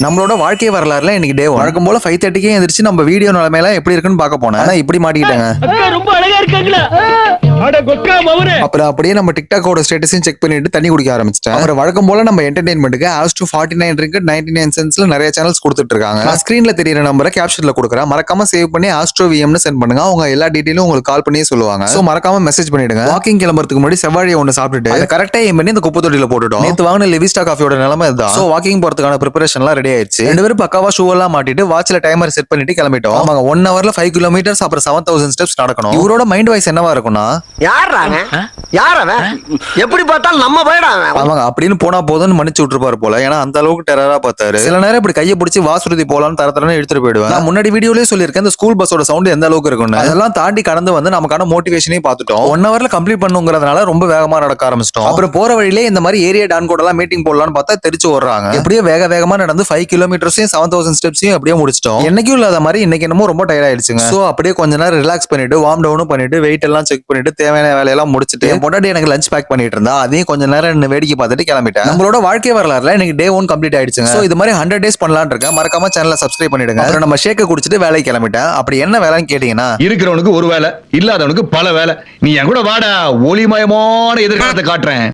நம்மளோட வாழ்க்கை வரலாறுல இன்னைக்கு டே வழக்கம் போல 5:30 எந்திரிச்சு நம்ம வீடியோ நிலைமையில எப்படி இருக்குன்னு பார்க்க போனேன். ஆனா இப்படி மாட்டிக்கிட்டாங்க. ரொம்ப அழகா இருக்காங்களா? அப்புறம் அப்படியே நம்ம டிக்டாக்கோட ஸ்டேட்டஸையும் செக் பண்ணிட்டு தண்ணி குடிக்க ஆரம்பிச்சிட்டேன். அப்புறம் வழக்கம் போல நம்ம என்டர்டைன்மெண்ட்டுக்கு Astro 49 ringgit 99 cents நிறைய சேனல்ஸ் கொடுத்துட்டு இருக்காங்க. நான் ஸ்கிரீன்ல தெரியுற நம்பரை கேப்ஷன்ல கொடுக்குறேன். மறக்காம சேவ் பண்ணி Astro VM சென்ட் பண்ணுங்க. அவங்க எல்லா டீடைலும் உங்களுக்கு கால் பண்ணியே சொல்லுவாங்க. சோ மறக்காம மெசேஜ் பண்ணிடுங்க. வாக்கிங் கிளம்புறதுக்கு முன்னாடி செவ்வாழையை ஒன்னு சாப்பிட்டுட்டு கரெக்டா ஏம் பண்ணி இந்த குப்பை தொட்டியில போட்டுட்டோம். நேத்து வாங்கின லிவிஸ்டா காஃபியோட நிலைமை இதுதான். சோ வாக்கிங் போறதுக்கான ப்ரிப்பரேஷன் எல்லாம் ரெடி ஆயிடுச்சு. ரெண்டு பேரும் பக்காவா ஷூ எல்லாம் மாட்டிட்டு வாட்ச்ல டைமர் செட் பண்ணிட்டு கிளம்பிட்டோம். ஆமாங்க 1 hourல 5 kilometers அப்புறம் 7000 steps நடக்கணும். இவரோட மைண்ட் வாய்ஸ் என்னவா இருக்கும்னா, யார் அவன்? எப்படி பார்த்தாலும் நம்ம போயிடா. அவங்க அப்படின்னு போனா போதும்னு மன்னிச்சு விட்டுருப்பாரு போல. ஏன்னா அந்த அளவுக்கு டெரரா பார்த்தாரு. சில நேரம் இப்படி கையை பிடிச்சி வாசுருதி போலான்னு தரத்தரன்னு எடுத்துட்டு போயிடுவேன். நான் முன்னாடி வீடியோலயே சொல்லியிருக்கேன் இந்த ஸ்கூல் பஸ்ஸோட சவுண்ட் எந்த அளவுக்கு இருக்கும்னு. அதெல்லாம் தாண்டி கடந்து வந்து நமக்கான மோட்டிவேஷனையும் பார்த்துட்டோம். 1 hourல கம்ப்ளீட் பண்ணுங்கிறதுனால ரொம்ப வேகமா நடக்க ஆரம்பிச்சிட்டோம். அப்புறம் போற வழியிலே இந்த மாதிரி ஏரியா டான் கூட எல்லாம் மீட்டிங் போடலான்னு பார்த்தா தெரிச்சு ஓடுறாங்க. எப்படியோ வேகமா நடந்து 5 kilometersையும் 7000 ஸ்டெப்ஸையும் அப்படியே முடிச்சிட்டோம். என்னைக்கும் இல்லாத மாதிரி இன்னைக்கு என்னமோ ரொம்ப டயர்ட் ஆயிடுச்சுங்க. சோ அப்படியே கொஞ்ச நேரம் ரிலாக்ஸ் பண்ணிட்டு வார்ம் டவுனும் பண்ணிட்டு வெயிட் எல்லாம் செக் பண்ணிட்டு தேவையான வேலையெல்லாம் முடிச்சிட்டு பொட்டாட்டி எனக்கு லஞ்ச் பேக் பண்ணிட்டு இருந்தா அதையும் கொஞ்ச நேரம் வேடிக்கை பார்த்துட்டு கிளம்பிட்டேன். நம்மளோட வாழ்க்கை வரலாறுல இன்னைக்கு டே 1 கம்ப்ளீட் ஆயிடுச்சுங்க. சோ இது மாதிரி 100 days பண்ணலாம்னு இருக்கேன். மறக்காம சேனலை சப்ஸ்கிரைப் பண்ணிடுங்க. அப்புறம் நம்ம ஷேக்க குடிச்சிட்டு வேலைக்கு கிளம்பிட்டேன். அப்படி என்ன வேலைன்னு கேட்டீங்கன்னா, இருக்கிறவனுக்கு ஒரு வேலை, இல்லாதவனுக்கு பல வேலை. நீ என் கூட வாடா, ஒளிமயமான எதிர்காலத்தை காட்டுறேன்.